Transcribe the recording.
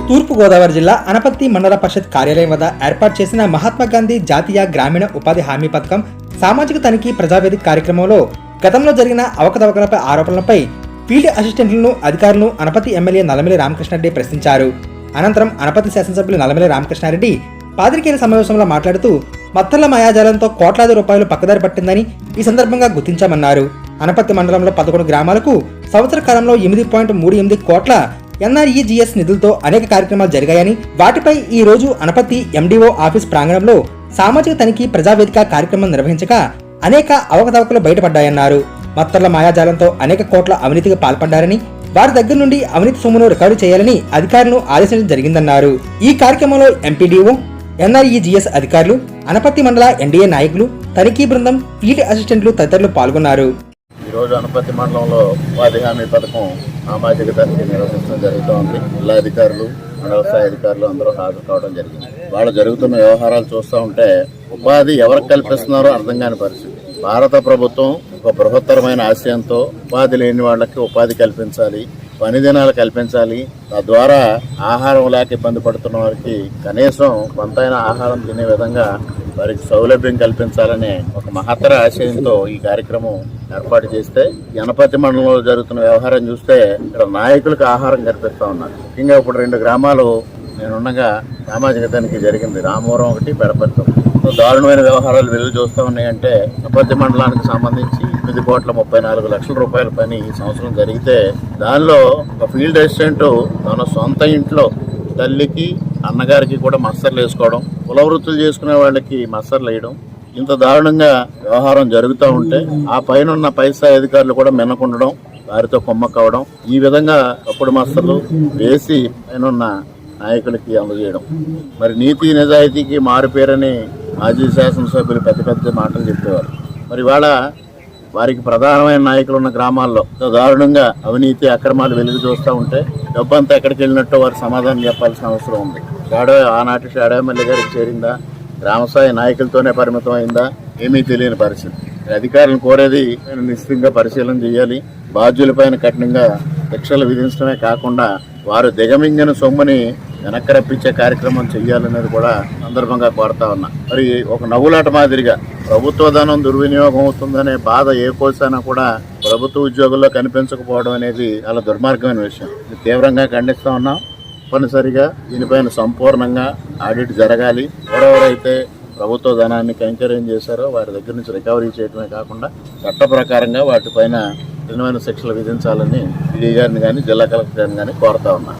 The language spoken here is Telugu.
తూర్పు గోదావరి జిల్లా అనపత్తి మండల పరిషత్ కార్యాలయం వద్ద ఏర్పాటు చేసిన మహాత్మా గాంధీ జాతీయ గ్రామీణ ఉపాధి హామీ పథకం సామాజిక తనిఖీ ప్రజావేదిక కార్యక్రమంలో గతంలో జరిగిన అవకతవకలపై ఆరోపణలపై ఫీల్డ్ అసిస్టెంట్లను అధికారులను అనపత్తి ఎమ్మెల్యే నల్లమిల్లి రామకృష్ణారెడ్డి ప్రశ్నించారు. అనంతరం అనపత్తి శాసనసభ్యులు నల్లమిల్లి రామకృష్ణారెడ్డి పాత్రికేయుల సమావేశంలో మాట్లాడుతూ మత్తళ్ల మాయాజాలంతో కోట్లాది రూపాయలు పక్కదారి పట్టిందని ఈ సందర్భంగా గుర్తించామన్నారు. అనపత్తి మండలంలో 11 గ్రామాలకు సంవత్సర కాలంలో 8.38 కోట్ల NREGS నిధులతో అనేక కార్యక్రమాలు జరిగాయని, వాటిపై ఈ రోజు అనపత్తి MDO ఆఫీస్ ప్రాంగణంలో సామాజిక తనిఖీ ప్రజావేదిక కార్యక్రమం నిర్వహించగా అనేక అవకతవకలు బయటపడ్డాయన్నారు. మత్తళ్ల మాయాజాలంతో అనేక కోట్ల అవినీతికి పాల్పడ్డారని, వారి దగ్గర నుండి అవినీతి సొమ్మును రికవరీ చేయాలని అధికారులను ఆదేశించడం జరిగిందన్నారు. ఈ కార్యక్రమంలో MPDO, NREGS అధికారులు, అనపత్తి మండల NDA నాయకులు, తనిఖీ బృందం, ఫీల్డ్ అసిస్టెంట్లు తదితరులు పాల్గొన్నారు. ఈరోజు అనపత్తి మండలంలో ఉపాధి హామీ పథకం సామాజిక తనిఖీ నిర్వహించడం జరుగుతోంది. జిల్లా అధికారులు, మండల స్థాయి అధికారులు అందరూ హాజరు కావడం జరిగింది. వాళ్ళు జరుగుతున్న వ్యవహారాలు చూస్తూ ఉంటే ఉపాధి ఎవరికి కల్పిస్తున్నారో అర్థం కాని పరిస్థితి. భారత ప్రభుత్వం ఒక బృహత్తరమైన ఆశయంతో ఉపాధి లేని వాళ్ళకి ఉపాధి కల్పించాలి, పని దినాలు కల్పించాలి, తద్వారా ఆహారం లేక ఇబ్బంది పడుతున్న వారికి కనీసం కొంతైనా ఆహారం తినే విధంగా వారికి సౌలభ్యం కల్పించాలనే ఒక మహత్తర ఆశయంతో ఈ కార్యక్రమం ఏర్పాటు చేస్తే అనపత్తి మండలంలో జరుగుతున్న వ్యవహారం చూస్తే ఇక్కడ నాయకులకు ఆహారం కల్పిస్తా ఉన్నారు. ముఖ్యంగా ఇప్పుడు 2 గ్రామాలు నేనుండగా సామాజిక తనిఖీ జరిగింది. రామవరం ఒకటి, పెడపర్తి. దారుణమైన వ్యవహారాలు వెలుగు చూస్తూ ఉన్నాయంటే అనపత్తి మండలానికి సంబంధించి 8.34 కోట్ల పని ఈ సంవత్సరం జరిగితే దానిలో ఒక ఫీల్డ్ అసిస్టెంట్ తన సొంత ఇంట్లో తల్లికి, అన్నగారికి కూడా మస్తర్లు వేసుకోవడం, కుల వృత్తులు చేసుకునే వాళ్ళకి మస్తర్లు వేయడం, ఇంత దారుణంగా వ్యవహారం జరుగుతూ ఉంటే ఆ పైన పై స్థాయి అధికారులు కూడా మిన్నకుండడం, వారితో కొమ్మక్కవడం, ఈ విధంగా తప్పుడు మస్తర్లు వేసి పైన నాయకులకి అందజేయడం. మరి నీతి నిజాయితీకి మారుపేరని మాజీ శాసనసభ్యులు పెద్ద మాటలు చెప్పేవారు. మరి ఇవాళ వారికి ప్రధానమైన నాయకులు ఉన్న గ్రామాల్లో దారుణంగా అవినీతి అక్రమాలు వెలుగు చూస్తూ ఉంటే డబ్బంతా ఎక్కడికి వెళ్ళినట్టు వారు సమాధానం చెప్పాల్సిన అవసరం ఉంది. ఆనాటి షాడో ఎమ్మెల్యే గారికి చేరిందా, గ్రామస్థాయి నాయకులతోనే పరిమితం అయిందా, ఏమీ తెలియని పరిస్థితి. అధికారులను కోరేది నిశ్చితంగా పరిశీలన చేయాలి, బాధ్యులపైన కఠినంగా శిక్షలు విధించడమే కాకుండా వారు దిగమింగిన సొమ్ముని వెనక్కి రప్పించే కార్యక్రమం చేయాలనేది కూడా సందర్భంగా కోరుతా ఉన్నా. మరి ఒక నవ్వులాట మాదిరిగా ప్రభుత్వ ధనం దుర్వినియోగం అవుతుందనే బాధ ఏ కోసైనా కూడా ప్రభుత్వ ఉద్యోగుల్లో కనిపించకపోవడం అనేది చాలా దుర్మార్గమైన విషయం. ఇది తీవ్రంగా ఖండిస్తా ఉన్నాం. తప్పనిసరిగా దీనిపైన సంపూర్ణంగా ఆడిట్ జరగాలి. ఎవరెవరైతే ప్రభుత్వ ధనాన్ని కైంకర్యం చేశారో వారి దగ్గర నుంచి రికవరీ చేయడమే కాకుండా చట్ట ప్రకారంగా వాటిపైన కఠినమైన శిక్షలు విధించాలని ఈడీ గారిని కానీ జిల్లా కలెక్టర్ గారిని కానీ కోరుతా ఉన్నా.